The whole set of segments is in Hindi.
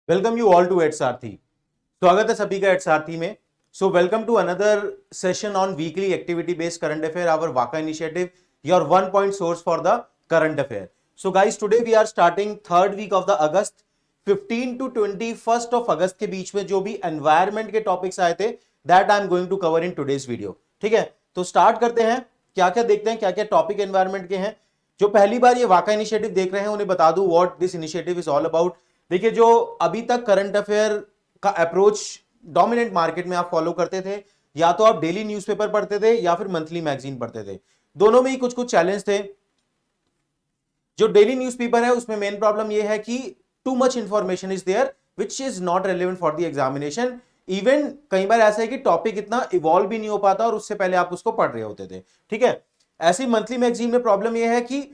Welcome you all to at Sarathi. स्वागत है सभी का एट सारथी में। So welcome to another session on weekly activity based current affair, our वाका initiative, your one point source for the current affair. So guys, today we are starting third week of the August. 15 to 21 ऑफ अगस्त के बीच में जो भी एनवायरमेंट के टॉपिक्स आए थे, that I am going to cover in today's video. ठीक है, तो स्टार्ट करते हैं। क्या क्या देखते हैं, क्या क्या टॉपिक एनवायरमेंट के हैं। जो पहली बार ये वाका इनिशिएटिव देख रहे हैं उन्हें बता दूं what this initiative is all about. देखिए, जो अभी तक करंट अफेयर का अप्रोच डोमिनेंट मार्केट में आप फॉलो करते थे, या तो आप डेली न्यूज़पेपर पढ़ते थे या फिर मंथली मैगजीन पढ़ते थे। दोनों में ही कुछ कुछ चैलेंज थे। जो डेली न्यूज़पेपर है उसमें मेन प्रॉब्लम यह है कि too much information is there which is not relevant for the examination. Even कई बार ऐसा है कि टॉपिक इतना इवॉल्व भी नहीं हो पाता और उससे पहले आप उसको पढ़ रहे होते थे। ठीक है, ऐसी मंथली मैगजीन में प्रॉब्लम यह है कि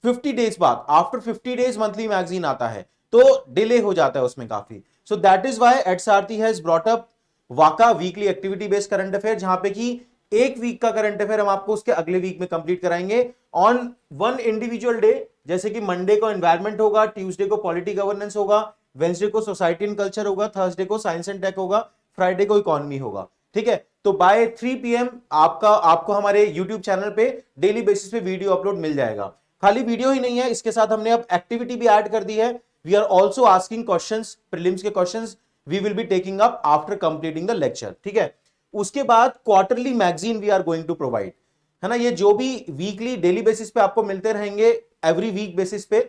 50 डेज बाद, आफ्टर 50 डेज मंथली मैगजीन आता है, तो डिले हो जाता है उसमें काफी। So that is why at Sarathi has brought up a weekly activity based current affair, जहां पे कि एक वीक का करंट अफेयर हम आपको उसके अगले वीक में कंप्लीट कराएंगे ऑन वन इंडिविजुअल डे। जैसे कि मंडे को एनवायरमेंट होगा, ट्यूसडे को पॉलिटी गवर्नेंस होगा, वेंसडे को सोसाइटी एंड कल्चर होगा, थर्सडे को साइंस एंड टेक होगा, फ्राइडे को इकोनॉमी होगा। ठीक है, तो बाय 3 PM आपको हमारे यूट्यूब चैनल पे डेली बेसिस पे वीडियो अपलोड मिल जाएगा। खाली वीडियो ही नहीं है, इसके साथ हमने अब एक्टिविटी भी ऐड कर दी है। We are also asking questions, prelims के questions we will be taking up after completing the lecture. ठीक है, उसके बाद quarterly magazine we are going to provide, है ना। ये जो भी वीकली डेली बेसिस पे आपको मिलते रहेंगे, एवरी वीक बेसिस पे,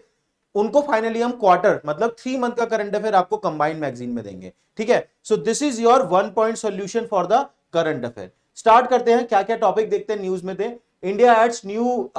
उनको फाइनली हम क्वार्टर मतलब 3 मंथ का करंट अफेयर आपको कंबाइंड मैगजीन में देंगे। ठीक है, so this is your one point solution for the current affair. Start करते हैं, क्या क्या टॉपिक देखते हैं न्यूज में थे। India adds new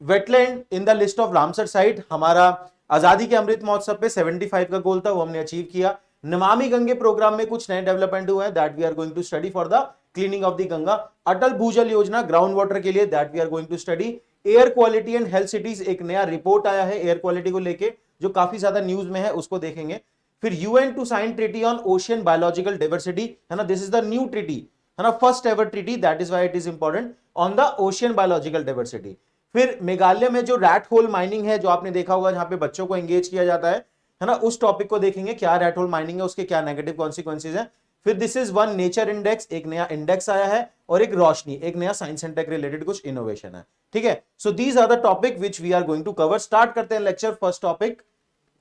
wetland in the list of Ramsar site. हमारा आजादी के अमृत महोत्सव पे 75 का गोल था, वो हमने अचीव किया। नमामि गंगे प्रोग्राम में कुछ नए डेवलपमेंट हुए हैं, that we are going to study for the cleaning of the Ganga. Atal Bhujal Yojana ground water के लिए, that we are going to study. Air quality and health cities, एक नया रिपोर्ट आया है एयर क्वालिटी को लेके जो काफी ज्यादा न्यूज में है, उसको देखेंगे। फिर UN to sign treaty on ocean biological diversity, है ना। This is the new treaty, है ना, first ever treaty, that is why it is important on the ocean biological diversity. फिर मेघालय में जो रैट होल माइनिंग है, जो आपने देखा होगा, जहां पे बच्चों को एंगेज किया जाता है ना, उस टॉपिक को देखेंगे, क्या रैट होल माइनिंग है, उसके क्या नेगेटिव कॉन्सिक्वेंसेज है। फिर this is one nature index, एक नया इंडेक्स आया है, और एक रोशनी, एक नया साइंस एंड टेक रिलेटेड कुछ इनोवेशन है। ठीक है, so these are the topic which we are going to cover. Start करते हैं lecture. First topic,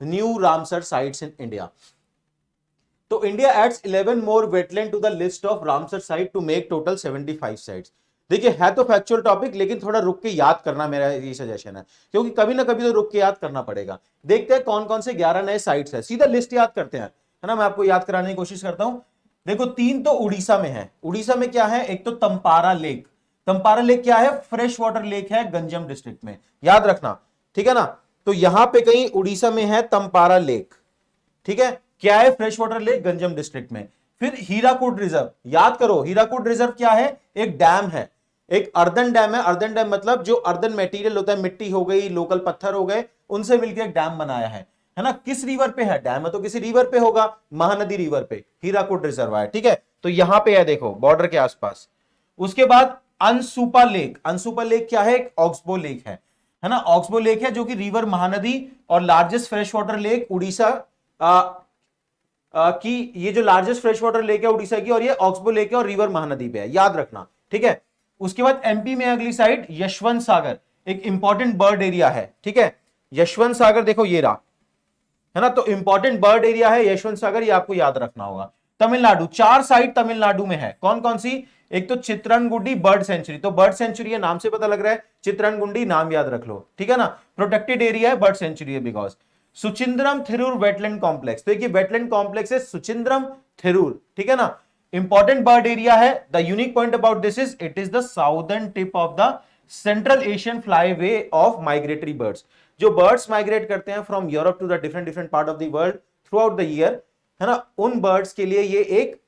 new Ramsar sites in India. तो India adds 11 more wetland to the list of Ramsar site to make total 75 sites. देखिए, है तो फैक्चुअल टॉपिक, लेकिन थोड़ा रुक के याद करना मेरा ये सजेशन है, क्योंकि कभी ना कभी तो रुक के याद करना पड़ेगा। देखते हैं कौन कौन से 11 नए साइट्स है, सीधा लिस्ट याद करते हैं, है ना। मैं आपको याद कराने की कोशिश करता हूं। देखो, 3 तो उड़ीसा में है। उड़ीसा में क्या है, एक तो तंपारा लेक। तंपारा लेक क्या है, फ्रेश वाटर लेक है, गंजम डिस्ट्रिक्ट में, याद रखना। ठीक है ना, तो यहां पे कहीं उड़ीसा में है तंपारा लेक। ठीक है, क्या है, fresh water lake, Ganjam district में। फिर हीराकुड रिजर्व, याद करो, हीराकुड रिजर्व क्या है, एक डैम है, एक अर्दन डैम है। अर्दन डैम मतलब जो अर्दन मटेरियल होता है, मिट्टी हो गई, लोकल पत्थर हो गए, उनसे मिलकर एक डैम बनाया है ना। किस रिवर पे है डैम, है तो किसी रिवर पे होगा, महानदी रिवर पे हीराकुड रिजर्व है। ठीक है, तो यहां पे है, देखो बॉर्डर के आसपास। उसके बाद अनसुपा लेक। अनसुपा लेक क्या है, एक ऑक्सबो लेक है ना। ऑक्सबो लेक है जो कि रिवर महानदी और largest fresh water lake Orissa कि ये जो लार्जेस्ट फ्रेश वाटर लेक है उड़ीसा की, और ये ऑक्सबो लेक है और रिवर महानदी पे है, याद रखना। ठीक है, उसके बाद एमपी में अगली साइड यशवंत सागर, एक इंपॉर्टेंट बर्ड एरिया है। ठीक है, यशवंत सागर देखो ये रहा, है ना, तो इंपॉर्टेंट बर्ड एरिया है यशवंत सागर, ये आपको याद रखना होगा। तमिलनाडु, 4 साइट तमिलनाडु में है, कौन कौन सी, एक तो चित्रनगुंडी बर्ड सेंचुरी, तो बर्ड सेंचुरी है, नाम से पता लग रहा है, चित्रनगुंडी नाम याद रख लो। ठीक है ना, प्रोटेक्टेड एरिया है, बर्ड सेंचुरी है because. Suchindram Theroor wetland complex, तो ये वेटलैंड कॉम्प्लेक्स है सुचिंद्रम थिरूर। ठीक है ना, इंपॉर्टेंट बर्ड एरिया है। The unique point about this is it is the southern tip of the central Asian flyway of migratory birds. जो बर्ड्स माइग्रेट करते हैं from Europe to the different different part of the world throughout the year, है ना, उन बर्ड्स के लिए ये एक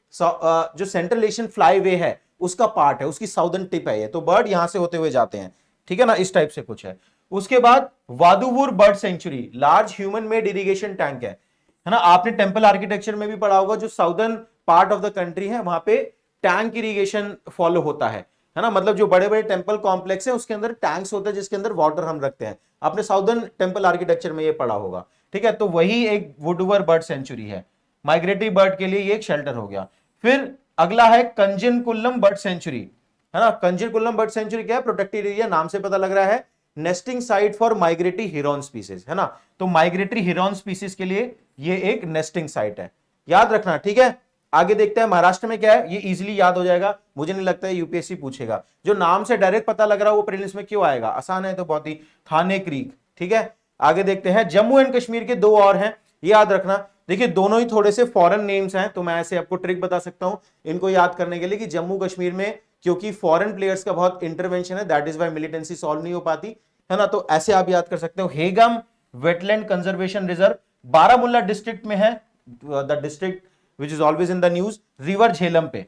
जो सेंट्रल एशियन फ्लाईवे है उसका पार्ट है, उसकी साउदर्न टिप है ये, तो बर्ड यहां से होते हुए जाते हैं। ठीक है ना, इस टाइप से कुछ है। उसके बाद Vaduvur bird sanctuary, large human made irrigation tank है ना। आपने टेंपल आर्किटेक्चर में भी पढ़ा होगा, जो southern part of the country है वहां पे टैंक इरिगेशन फॉलो होता है ना। मतलब जो बड़े बड़े टेंपल कॉम्प्लेक्स है उसके अंदर टैंक्स होते हैं जिसके अंदर वाटर हम रखते हैं, आपने साउदर्न टेंपल आर्किटेक्चर में ये पढ़ा होगा। ठीक है, तो वही एक वुडवर बर्ड सेंचुरी है, माइग्रेटरी बर्ड के लिए ये एक शेल्टर हो गया। फिर अगला है कंजनकुल्लम बर्ड सेंचुरी, है ना। कंजनकुल्लम बर्ड सेंचुरी क्या है? प्रोटेक्टेड एरिया, नाम से पता लग रहा है, nesting site for migratory heron species, है ना। तो माइग्रेटरी हिरॉन स्पीसीज के लिए ये एक नेस्टिंग साइट है, याद रखना, ठीक है। आगे देखते हैं महाराष्ट्र में क्या है, ये इजीली याद हो जाएगा, मुझे नहीं लगता है यूपीएससी पूछेगा। जो नाम से डायरेक्ट पता लग रहा है वो प्रीलिम्स में क्यों आएगा, आसान है तो बहुत ही, थाने क्रीक, ठीक है। आगे देखते हैं, जम्मू एंड कश्मीर के दो और हैं, याद रखना। देखिए दोनों ही थोड़े से फॉरेन नेम्स हैं, तो मैं ऐसे आपको ट्रिक बता सकता हूं इनको याद करने के लिए कि जम्मू कश्मीर में क्योंकि फॉरेन प्लेयर्स का बहुत इंटरवेंशन है, that is why militancy solve नहीं हो पाती, है ना। तो ऐसे आप याद कर सकते हो। Hygam wetland conservation reserve Baramulla district में है, the district which is always in the news, river Jhelum पे,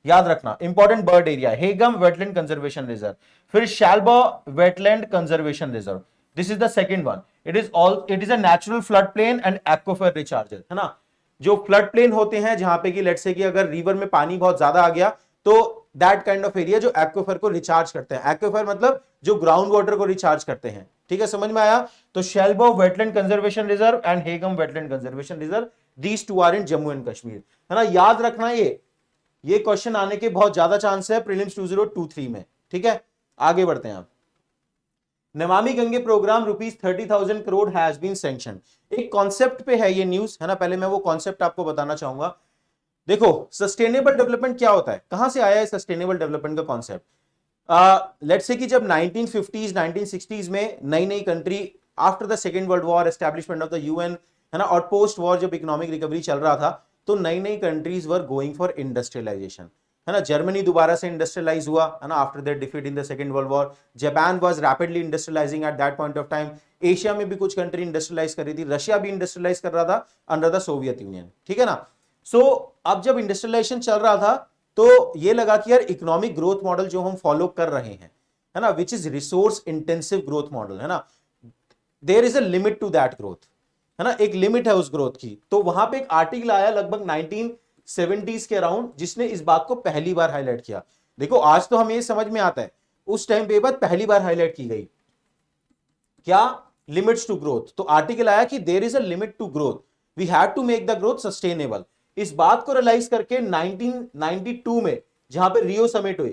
याद रखना, important bird area, Hygam wetland conservation reserve. फिर Shallabugh wetland conservation reserve, this is the second one. It is a natural flood plain and aquifer recharger, है ना। जो फ्लड प्लेन होते हैं जहां पे कि लेट्स से कि अगर रिवर में पानी बहुत ज्यादा आ गया तो दैट काइंड ऑफ एरिया जो एक्वाफर को रिचार्ज करते हैं, एक्वाफर मतलब जो ग्राउंड वाटर को रिचार्ज करते हैं, ठीक है, समझ में आया। तो Shallabugh wetland conservation reserve and Hygam wetland conservation reserve, these two are in Jammu and Kashmir, है ना। याद रखना ये क्वेश्चन आने के बहुत ज्यादा चांस है प्रीलिम्स 2023 में, ठीक है। आगे बढ़ते हैं आप। Namami Gange programme ₹30,000 crore has been sanction, एक कॉन्सेप्ट पे है ये न्यूज, है ना। पहले मैं वो कॉन्सेप्ट आपको बताना चाहूंगा। देखो सस्टेनेबल डेवलपमेंट क्या होता है, कहां से आया है सस्टेनेबल डेवलपमेंट का कॉन्सेप्ट। लेट्स से कि जब 1950s 1960s में नई नई country after the second world war, establishment of the UN, है ना, और पोस्ट वॉर जब इकोनॉमिक रिकवरी चल रहा था तो नई नई countries were going for industrialization, है ना। जर्मनी दोबारा से इंडस्ट्रियलाइज हुआ, है ना, after that defeat in the second world war. Japan was rapidly industrializing at that point of time. Asia में भी कुछ कंट्री इंडस्ट्रियलाइज कर रही थी, रशिया भी इंडस्ट्रियलाइज कर रहा था अंडर द सोवियत यूनियन, ठीक है ना। सो अब जब इंडस्ट्रियलाइजेशन चल रहा था तो ये लगा कि यार इकोनॉमिक ग्रोथ मॉडल जो हम फॉलो कर रहे हैं, है ना, which is resource intensive growth model, है ना, there is a limit to that growth, है ना, एक लिमिट है उस ग्रोथ की। तो वहां पे एक आर्टिकल आया लगभग 1970s के अराउंड जिसने इस बात को पहली बार हाईलाइट किया। देखो आज तो हमें ये समझ में आता है, उस टाइम पे बात पहली बार हाईलाइट की गई, क्या, लिमिट्स टू ग्रोथ। तो आर्टिकल आया कि there is a limit to growth, we have to make the growth sustainable. इस बात को रियलाइज करके 1992 में जहां पे रियो समिट हुई,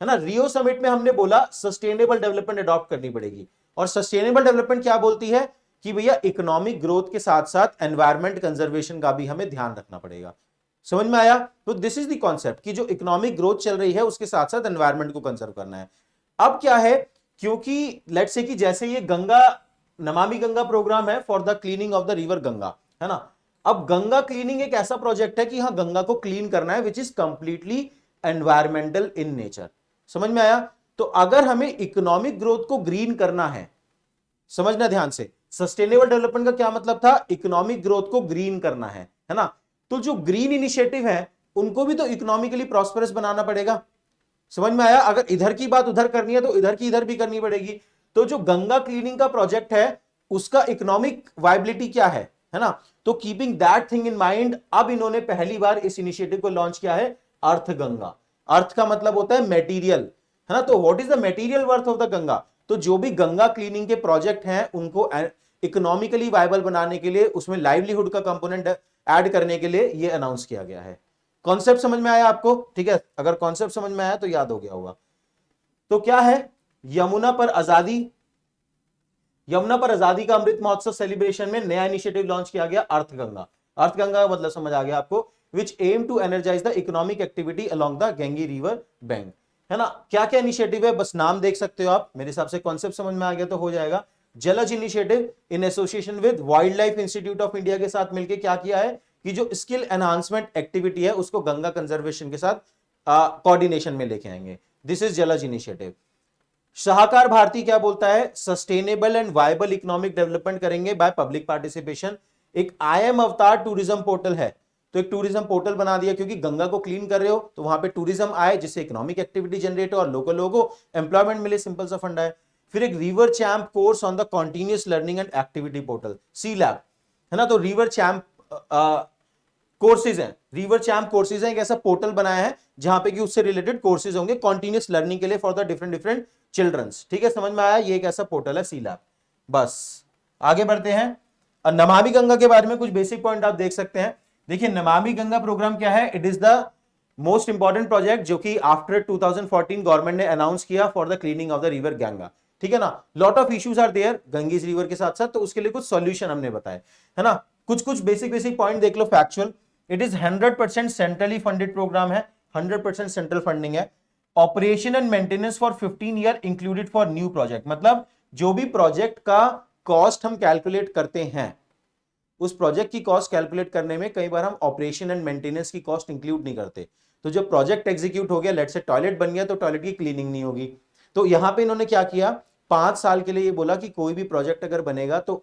है ना, रियो समिट में हमने बोला सस्टेनेबल डेवलपमेंट अडॉप्ट करनी पड़ेगी। और सस्टेनेबल डेवलपमेंट क्या बोलती है कि भैया इकोनॉमिक ग्रोथ के साथ साथ एनवायरमेंट कंजर्वेशन का भी हमें ध्यान रखना पड़ेगा। समझ में आया। तो दिस इज द कॉन्सेप्ट कि जो इकोनॉमिक ग्रोथ चल रही है उसके साथ साथ एनवायरमेंट को कंजर्व करना है। अब क्या है, क्योंकि लेट्स से कि जैसे ये गंगा, नमामि गंगा प्रोग्राम है for the cleaning of the river Ganga, है ना। अब गंगा क्लीनिंग एक ऐसा प्रोजेक्ट है कि हाँ गंगा को क्लीन करना है which is completely environmental in nature. समझ में आया। तो अगर हमें इकोनॉमिक ग्रोथ को ग्रीन करना है, समझना ध्यान से, सस्टेनेबल डेवलपमेंट का क्या मतलब था, इकोनॉमिक ग्रोथ को ग्रीन करना है ना। तो जो ग्रीन इनिशिएटिव है उनको भी तो इकोनॉमिकली प्रॉस्पेरस बनाना पड़ेगा। समझ में आया। अगर इधर की बात उधर करनी है तो इधर की इधर भी करनी पड़ेगी। तो जो गंगा क्लीनिंग का प्रोजेक्ट है उसका इकोनॉमिक वायबिलिटी क्या है ना। तो keeping that thing in mind अब इन्होंने पहली बार इस इनिशिएटिव को लॉन्च किया है, अर्थ गंगा। अर्थ का मतलब होता है मेटीरियल, है ना। तो what is the material worth of the Ganga. तो जो भी गंगा क्लीनिंग के प्रोजेक्ट हैं उनको इकोनॉमिकली वायबल बनाने के लिए, उसमें लाइवलीहुड का कंपोनेंट ऐड करने के लिए ये अनाउंस किया गया है। कॉन्सेप्ट समझ में आया आपको, ठीक है। अगर कॉन्सेप्ट समझ में आया तो याद हो गया होगा। तो क्या है, यमुना पर आजादी, यमुना पर आजादी का अमृत महोत्सव सेलिब्रेशन में नया इनिशिएटिव लॉन्च किया गया, अर्थ गंगा। अर्थ गंगा का मतलब समझ आ गया आपको, which aim to energize the economic activity along the गंगी रिवर बैंक, है ना। क्या क्या इनिशिएटिव है, बस नाम देख सकते हो आप। मेरे हिसाब से कॉन्सेप्ट समझ में आ गया तो हो जाएगा। Jalaj initiative in association with wildlife institute of India के साथ मिलकर क्या किया है कि जो स्किल एनहांसमेंट एक्टिविटी है उसको गंगा कंजर्वेशन के साथ कोऑर्डिनेशन में लेके आएंगे। This is Jalaj initiative. Sahakar Bharati क्या बोलता है, sustainable and viable economic development करेंगे बाय पब्लिक पार्टिसिपेशन। एक आईएम अवतार टूरिज्म पोर्टल है, तो एक टूरिज्म पोर्टल बना दिया क्योंकि गंगा को क्लीन कर रहे हो तो वहां पे टूरिज्म आए जिससे इकोनॉमिक एक्टिविटी जनरेट हो और लोकल लोगों को एम्प्लॉयमेंट मिले, सिंपल सा फंडा है। फिर एक river champ course on the continuous learning and activity portal, C lab, है ना। तो रिवर चैंप कोर्सेज हैं, रिवर चैंप कोर्सेज हैं, एक ऐसा पोर्टल बनाया है जहां पे कि उससे रिलेटेड कोर्सेज होंगे कॉन्टिन्यूस लर्निंग के लिए for the different different childrens, ठीक है, समझ में आया। ये एक ऐसा पोर्टल है सी लैब। बस आगे बढ़ते हैं। नमामि गंगा के बारे में कुछ बेसिक पॉइंट आप देख सकते हैं। देखिए नमामि गंगा प्रोग्राम क्या है, it is the most important project जो कि आफ्टर 2014 गवर्नमेंट ने अनाउंस किया for the cleaning of the river Ganga, ठीक है ना। Lot of issues are there Ganges river के साथ साथ, तो उसके लिए कुछ सॉल्यूशन हमने बताए, है ना। कुछ कुछ बेसिक पॉइंट देख लो factual. It is 100% centrally funded program है, 100% सेंट्रल फंडिंग है। Operation and maintenance for 15 year included for new project, मतलब जो भी प्रोजेक्ट का कॉस्ट हम कैलकुलेट करते हैं, उस प्रोजेक्ट की कॉस्ट कैलकुलेट करने में कई बार हम ऑपरेशन एंड मेंटेनेंस की कॉस्ट इंक्लूड नहीं करते। तो जब प्रोजेक्ट एग्जीक्यूट हो गया, लेट्स से टॉयलेट बन गया, तो टॉयलेट की क्लीनिंग नहीं होगी। तो यहां पे इन्होंने क्या किया, 5 साल के लिए ये बोला कि कोई भी प्रोजेक्ट अगर बनेगा तो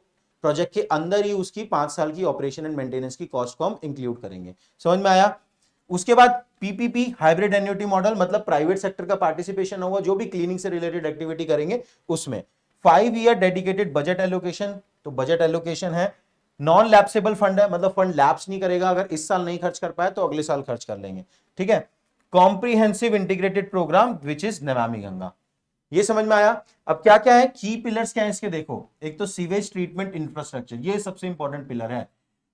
प्रोजेक्ट के अंदर ही उसकी 5 साल की ऑपरेशन एंड मेंटेनेंस की कॉस्ट को हम इंक्लूड करेंगे। समझ में आया। उसके बाद पीपीपी हाइब्रिड एन्युटी मॉडल, मतलब प्राइवेट सेक्टर का पार्टिसिपेशन होगा जो भी क्लीनिंग से रिलेटेड एक्टिविटी करेंगे उसमें। 5 ईयर डेडिकेटेड बजट एलोकेशन, तो बजट एलोकेशन है। नॉन लैप्सेबल फंड है, मतलब फंड लैप्स नहीं करेगा, अगर इस साल नहीं खर्च कर पाए तो अगले साल खर्च कर लेंगे, ठीक है। Comprehensive integrated programme which is Namami Ganga. ये समझ में आया। अब क्या क्या है, की पिलर्स क्या है इसके, देखो एक तो सीवेज ट्रीटमेंट इंफ्रास्ट्रक्चर, ये सबसे इंपॉर्टेंट पिलर है।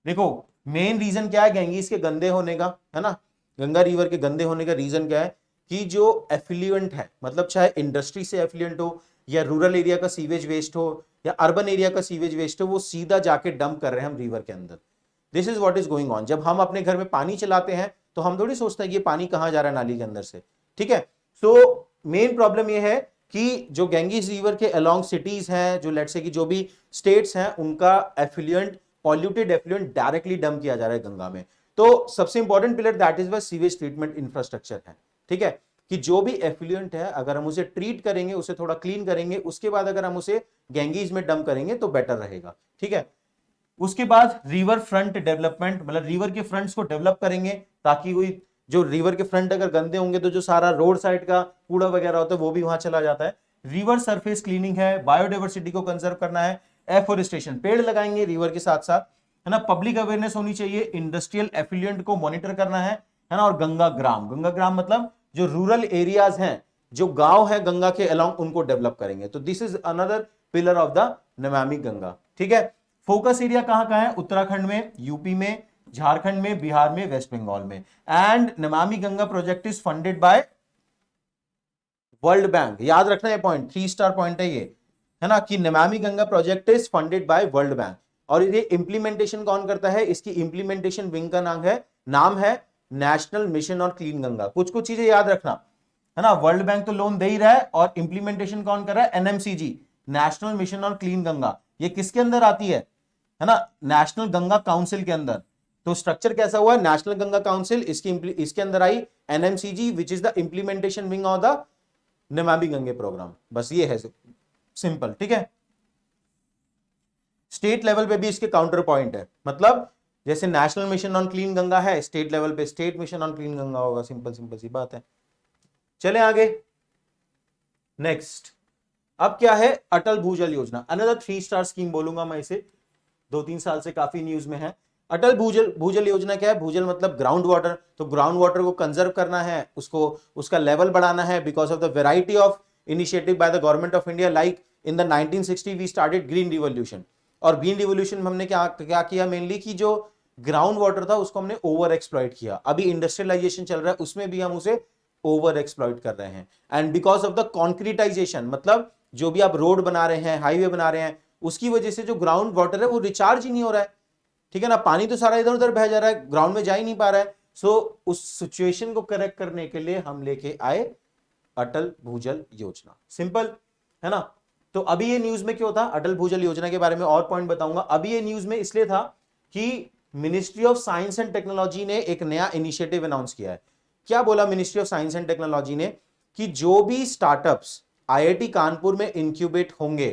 देखो मेन रीजन क्या है गैंगीज के गंदे होने का, है ना, गंगा रिवर के गंदे होने का रीजन क्या है कि जो एफिल्यूएंट है, मतलब चाहे इंडस्ट्री से एफिल्यूएंट हो या रूरल एरिया का सीवेज वेस्ट हो या अर्बन एरिया का सीवेज वेस्ट हो, वो सीधा जाके डंप कर रहे हैं हम रिवर के अंदर। This is what is going on. जब हम अपने घर में पानी चलाते हैं तो हम थोड़ी सोचते हैं कि ये पानी कहां जा रहा है नाली के अंदर से, ठीक है। सो मेन प्रॉब्लम ये है कि जो गैंगीज रिवर के अलोंग सिटीज हैं, जो लेट्स से कि जो भी स्टेट्स हैं, उनका एफिल्यूएंट, पॉल्यूटेड एफिल्यूएंट डायरेक्टली डंप किया जा रहा है गंगा में। तो सबसे इंपॉर्टेंट पिलर दैट इज व सीवेज ट्रीटमेंट इंफ्रास्ट्रक्चर है, ठीक है, कि जो भी एफिल्यूएंट है अगर हम उसे ट्रीट करेंगे, उसे थोड़ा क्लीन करेंगे, उसके बाद अगर हम उसे गैंगीज में डंप करेंगे तो बेटर रहेगा, ठीक है। उसके बाद रिवर फ्रंट डेवलपमेंट, मतलब रिवर के फ्रंट्स को डेवलप करेंगे ताकि कोई जो रिवर के फ्रंट अगर गंदे होंगे तो जो सारा रोड साइड का कूड़ा वगैरह होता है वो भी वहां चला जाता है। रिवर सरफेस क्लीनिंग है, बायोडाइवर्सिटी को कंजर्व करना है, एफोरेस्टेशन, पेड़ लगाएंगे रिवर के साथ साथ, है ना। पब्लिक अवेयरनेस होनी चाहिए, इंडस्ट्रियल एफिलिएंट को मॉनिटर करना है ना। और गंगा ग्राम, गंगा ग्राम मतलब जो रूरल एरियाज हैं, जो गांव है गंगा के अलोंग, उनको डेवलप करेंगे। तो this is another pillar of the Namami Ganga, ठीक है। फोकस एरिया कहां कहां है, उत्तराखंड में, यूपी में, झारखंड में, बिहार में, वेस्ट बंगाल में। And Namami Ganga project is funded bye world bank. याद रखना ये पॉइंट, 3 स्टार पॉइंट है ये, है ना, कि Namami Ganga project is funded bye world bank. और ये इंप्लीमेंटेशन कौन करता है, इसकी इंप्लीमेंटेशन विंग का नाम है national mission on clean Ganga. कुछ कुछ चीजें याद रखना, है ना। वर्ल्ड बैंक तो लोन दे ही रहा है और इंप्लीमेंटेशन कौन कर रहा है, NMCG, national mission on clean Ganga. ये किसके अंदर आती है ना, नेशनल गंगा काउंसिल के अंदर। तो स्ट्रक्चर कैसा हुआ है, नेशनल गंगा काउंसिल, इसके अंदर आई NMCG which is the implementation wing of the Namami Gange programme. बस ये है सिंपल, ठीक है। स्टेट लेवल पे भी इसके काउंटर पॉइंट है, मतलब जैसे national mission on clean Ganga है, स्टेट लेवल पे state mission on clean Ganga होगा। सिंपल सिंपल सी बात है। चले आगे नेक्स्ट। अब क्या है, अटल भूजल योजना, अनदर 3 स्टार स्कीम बोलूंगा मैं इसे, 2-3 साल से काफी न्यूज में है। अटल भूजल योजना क्या है, भूजल मतलब ग्राउंड वाटर, तो ग्राउंड वाटर को कंजर्व करना है, उसको उसका लेवल बढ़ाना है, because of the variety of initiative by the government of India. Like in the 1960 we started green revolution, और ग्रीन रिवोल्यूशन में हमने क्या किया मेनली, कि जो ग्राउंड वाटर था उसको हमने ओवर एक्सप्लॉइट किया। अभी इंडस्ट्रियलाइजेशन चल रहा है, उसमें भी हम उसे ओवर एक्सप्लॉइट कर रहे हैं। एंड बिकॉज ऑफ द कॉन्क्रीटाइजेशन, मतलब जो भी आप रोड बना रहे हैं, हाईवे बना रहे हैं, उसकी वजह से जो ग्राउंड वाटर है वो रिचार्ज ही नहीं हो रहा है, ठीक है ना। पानी तो सारा इधर उधर बह जा रहा है, ग्राउंड में जा ही नहीं पा रहा है। सो उस सिचुएशन को करेक्ट करने के लिए हम लेके आए अटल भूजल योजना। सिंपल है ना। तो अभी ये न्यूज में क्यों था, अटल भूजल योजना के बारे में और पॉइंट बताऊंगा। अभी ये न्यूज में इसलिए था कि ministry of science and technology ने एक नया इनिशिएटिव अनाउंस किया है। क्या बोला ministry of science and technology ने, कि जो भी स्टार्टअप्स आईआईटी कानपुर में इंक्यूबेट होंगे,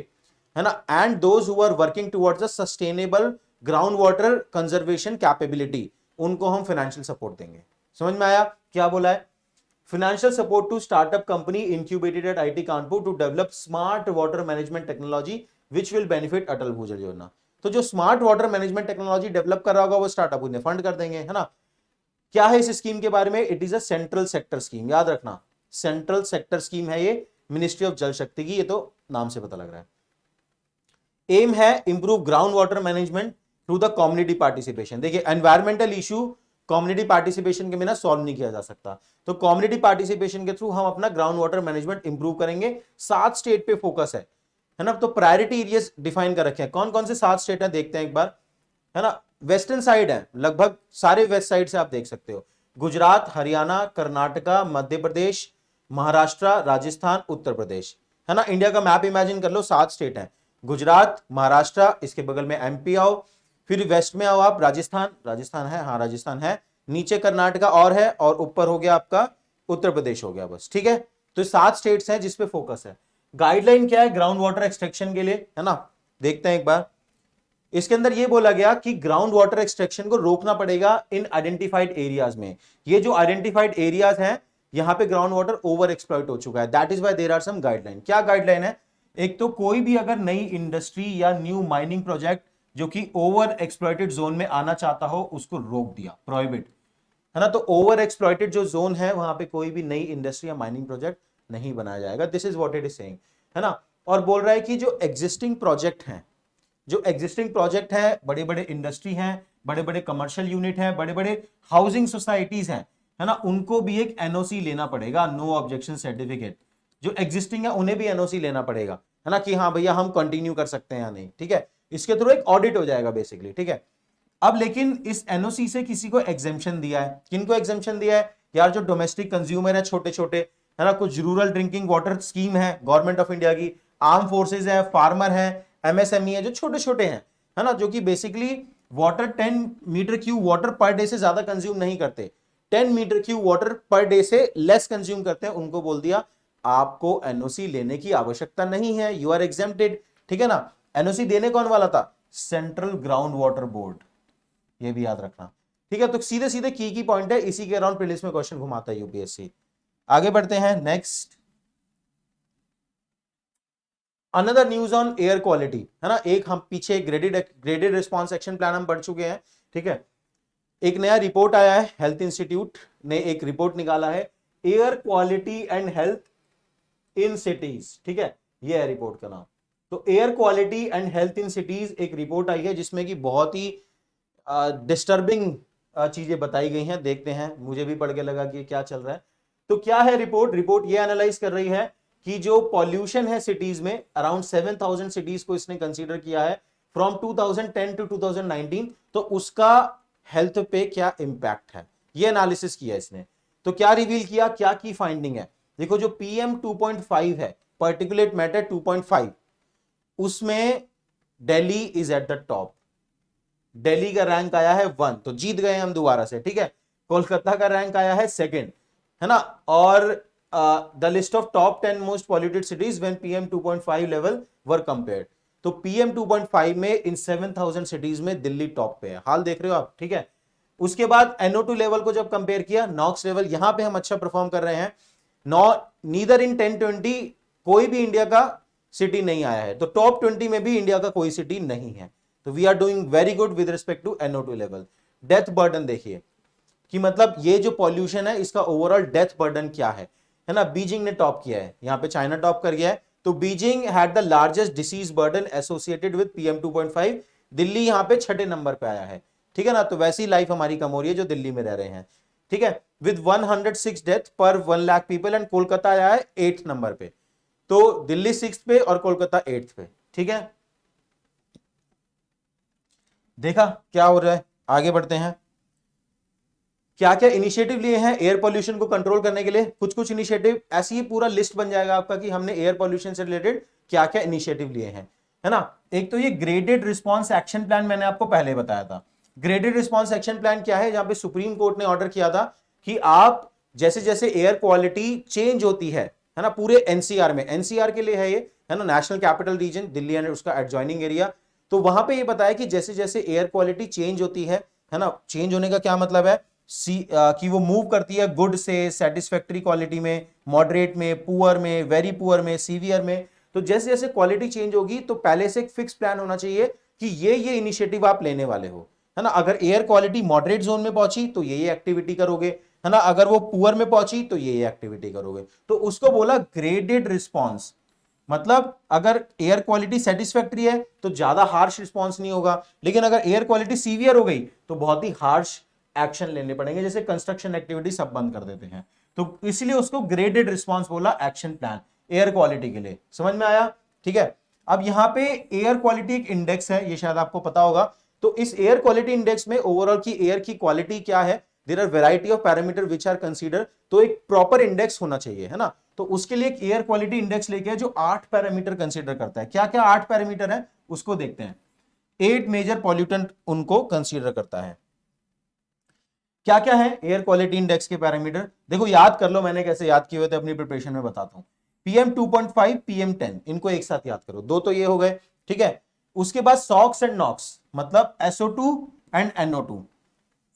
है ना, and those who are working towards a sustainable ground water conservation capability, उनको हम फाइनेंशियल सपोर्ट देंगे। समझ में आया क्या बोला है, financial support to startup company incubated at IIT Kanpur to develop smart water management technology which will benefit Atal Bhujal Yojana. तो जो smart water management technology develop कर रहा होगा वो स्टार्टअप उन्हें फंड कर देंगे, है ना। क्या है इस स्कीम के बारे में, it is a central sector scheme. याद रखना सेंट्रल सेक्टर स्कीम है ये, मिनिस्ट्री ऑफ जल शक्ति की, ये तो नाम से पता लग रहा है। एम है improve ground water management through the community participation. देखिए एनवायरमेंटल इशू कम्युनिटी पार्टिसिपेशन के बिना सॉल्व नहीं किया जा सकता, तो कम्युनिटी पार्टिसिपेशन के थ्रू हम अपना ग्राउंड वाटर मैनेजमेंट इंप्रूव करेंगे। 7 स्टेट पे फोकस है ना। तो प्रायोरिटी एरियाज डिफाइन कर रखे हैं, कौन कौन से 7 स्टेट हैं देखते हैं एक बार, है ना। वेस्टर्न साइड है, लगभग सारे वेस्ट साइड से आप देख सकते हो, गुजरात, हरियाणा, कर्नाटका, मध्य प्रदेश, महाराष्ट्र, राजस्थान, उत्तर प्रदेश, है ना। इंडिया का मैप इमेजिन कर लो, 7 स्टेट हैं, गुजरात, महाराष्ट्र, इसके बगल में एमपी आओ, फिर वेस्ट में आओ आप, राजस्थान, राजस्थान है, हाँ राजस्थान है, नीचे कर्नाटका और है, और ऊपर हो गया आपका उत्तर प्रदेश हो गया, बस ठीक है। तो 7 स्टेट्स हैं जिसपे फोकस है। गाइडलाइन क्या है ग्राउंड वाटर एक्सट्रैक्शन के लिए, है ना, देखते हैं एक बार। इसके अंदर यह बोला गया कि ग्राउंड वाटर एक्सट्रैक्शन को रोकना पड़ेगा इन आइडेंटिफाइड एरियाज में। ये जो आइडेंटिफाइड एरियाज हैं यहां पे ग्राउंड वाटर ओवर एक्सप्लॉइट हो चुका है, that is why there are some guideline. क्या गाइडलाइन है? एक तो कोई भी अगर नई इंडस्ट्री या न्यू माइनिंग प्रोजेक्ट जो कि ओवर एक्सप्लॉइटेड जोन में आना चाहता हो उसको रोक दिया, प्रोहिबिट, है ना। तो ओवर एक्सप्लॉइटेड जो जोन है वहां पे कोई भी नई इंडस्ट्री या माइनिंग प्रोजेक्ट नहीं बनाया जाएगा, this is what it is saying, है ना। और बोल रहा है कि जो एग्जिस्टिंग प्रोजेक्ट हैं, जो एग्जिस्टिंग प्रोजेक्ट है, बड़े बड़े इंडस्ट्री हैं, बड़े बड़े कमर्शियल यूनिट हैं, बड़े बड़े हाउसिंग सोसाइटीज हैं, है ना, उनको भी एक एनओसी लेना पड़ेगा, नो ऑब्जेक्शन सर्टिफिकेट। जो एग्जिस्टिंग है उन्हें भी एनओसी लेना पड़ेगा, है ना, कि हाँ भैया हम कंटिन्यू कर सकते हैं या नहीं, ठीक है। इसके थ्रू एक ऑडिट हो जाएगा बेसिकली, ठीक है। अब लेकिन इस एनओसी से किसी को एग्जेम्पशन दिया है, किनको एग्जेम्पशन दिया है यार? जो डोमेस्टिक कंज्यूमर है, छोटे छोटे, है ना, कुछ रूरल ड्रिंकिंग वाटर स्कीम है गवर्नमेंट ऑफ इंडिया की, आर्म फोर्सेज है, फार्मर है, एमएसएमई है, जो छोटे छोटे हैं, है ना, जो कि basically water 10 metre cube water per day से ज्यादा कंज्यूम नहीं करते, 10 metre cube water per day से लेस कंज्यूम करते हैं, उनको बोल दिया आपको एनओसी लेने की आवश्यकता नहीं है, यू आर एग्जेम्प्टेड, ठीक है ना। एनओसी देने कौन वाला था? सेंट्रल ग्राउंड वाटर बोर्ड, ये भी याद रखना, ठीक है। तो सीधे सीधे की पॉइंट है, इसी के अराउंड प्रीलिम्स में क्वेश्चन घुमाता है यूपीएससी। आगे बढ़ते हैं, next another news on air quality, है ना। एक हम पीछे ग्रेडेड रिस्पॉन्स एक्शन प्लान हम पढ़ चुके हैं, ठीक है। एक नया रिपोर्ट आया है, हेल्थ इंस्टीट्यूट ने एक रिपोर्ट निकाला है, air quality and health in cities, ठीक है, ये है रिपोर्ट का नाम। तो air quality and health in cities एक रिपोर्ट आई है जिसमें कि बहुत ही डिस्टर्बिंग चीजें बताई गई हैं, देखते हैं, मुझे भी पढ़ के लगा कि क्या चल रहा है। तो क्या है रिपोर्ट ये एनालाइज कर रही है कि जो पॉल्यूशन है सिटीज में, अराउंड 7000 सिटीज को इसने कंसीडर किया है फ्रॉम 2010 टू 2019, तो उसका हेल्थ पे क्या इंपैक्ट है, ये एनालिसिस किया इसने। तो क्या रिवील किया, क्या की फाइंडिंग है? देखो जो PM 2.5 है, पार्टिकुलेट मैटर 2.5, उसमें Delhi is at the top, Delhi का रैंक आया है 1, तो जीत गए हम दोबारा से, ठीक है। कोलकाता का रैंक आया है 2nd, है ना। और the list of top 10 most polluted cities when PM 2.5 level were compared, तो PM 2.5 में इन 7000 सिटीज में दिल्ली टॉप पे है, हाल देख रहे हो आप, ठीक है। उसके बाद NO2 लेवल को जब कंपेयर किया, नॉक्स लेवल, यहां पे हम अच्छा परफॉर्म कर रहे हैं, नीदर इन 10-20 कोई भी इंडिया का सिटी नहीं आया है, तो टॉप 20 में भी इंडिया का कोई सिटी नहीं है, तो we are doing very good with respect to NO2 level. Death burden देखिए कि मतलब ये जो पॉल्यूशन है इसका ओवरऑल डेथ बर्डन क्या है ना। बीजिंग ने टॉप किया है, यहां पे चाइना टॉप कर गया है, तो Beijing had the largest disease burden associated with PM 2.5, Delhi यहां पे 6ठे नंबर पे आया है, ठीक है ना। तो वैसी लाइफ हमारी कम हो रही है जो दिल्ली में रह रहे हैं, ठीक है, विद 106 डेथ पर 1 लाख पीपल, एंड कोलकाता आया है 8th नंबर पे, तो दिल्ली 6th पे और कोलकाता 8th पे, ठीक है। देखा क्या हो रहा है, आगे बढ़ते हैं। क्या क्या इनिशिएटिव लिए हैं एयर पोल्यूशन को कंट्रोल करने के लिए? कुछ कुछ इनिशिएटिव, ऐसी ही पूरा लिस्ट बन जाएगा आपका कि हमने एयर पोल्यूशन से रिलेटेड क्या क्या इनिशिएटिव लिए हैं, है ना। एक तो ये ग्रेडेड रिस्पॉन्स एक्शन प्लान मैंने आपको पहले बताया था। ग्रेडेड रिस्पॉन्स एक्शन प्लान क्या है? जहां पे सुप्रीम कोर्ट ने ऑर्डर किया था कि आप जैसे जैसे एयर क्वालिटी चेंज होती है ना, पूरे एनसीआर में, एनसीआर के लिए है ये, है ना, national capital region Delhi and उसका एडजॉइनिंग एरिया, तो वहां पे ये बताया कि जैसे जैसे एयर क्वालिटी चेंज होती है ना, चेंज होने का क्या मतलब है कि वो मूव करती है गुड से सेटिस्फैक्टरी क्वालिटी में, मॉडरेट में, पुअर में, वेरी पुअर में, सीवियर में, तो जैसे जैसे क्वालिटी चेंज होगी तो पहले से एक फिक्स प्लान होना चाहिए कि ये इनिशिएटिव आप लेने वाले हो, है ना। अगर एयर क्वालिटी मॉडरेट जोन में पहुंची तो ये एक्टिविटी करोगे, है ना, अगर वो पुअर में पहुंची तो ये एक्टिविटी करोगे, तो उसको बोला ग्रेडेड रिस्पॉन्स, मतलब अगर एयर क्वालिटी सेटिस्फैक्ट्री है तो ज्यादा हार्श रिस्पॉन्स नहीं होगा, लेकिन अगर एयर क्वालिटी सीवियर हो गई तो बहुत ही हार्श एक्शन लेने पड़ेंगे, जैसे कंस्ट्रक्शन एक्टिविटी सब बंद कर देते हैं। तो इसलिए उसको ग्रेडेड रिस्पॉन्स बोला एक्शन प्लान एयर क्वालिटी के लिए। समझ में आया? ठीक है। अब यहां पे एयर क्वालिटी एक इंडेक्स है, ये शायद आपको पता होगा। तो इस एयर क्वालिटी इंडेक्स में ओवरऑल की एयर की क्वालिटी क्या है, there are variety of parameter which are consider, तो एक प्रॉपर इंडेक्स होना चाहिए, है ना। तो उसके लिए एक एयर क्वालिटी इंडेक्स लेके है जो 8 पैरामीटर कंसीडर करता है। क्या क्या 8 पैरामीटर है उसको देखते हैं। 8 मेजर पॉल्यूटेंट उनको कंसीडर करता है। क्या क्या है एयर क्वालिटी इंडेक्स के पैरामीटर, देखो याद कर लो, मैंने कैसे याद किए हुए थे अपनी प्रिपरेशन में बताता हूं। PM 2.5, PM 10, इनको एक साथ याद करो, दो तो ये हो गए, ठीक है। उसके बाद सॉक्स एंड नॉक्स, मतलब SO2 एंड NO2,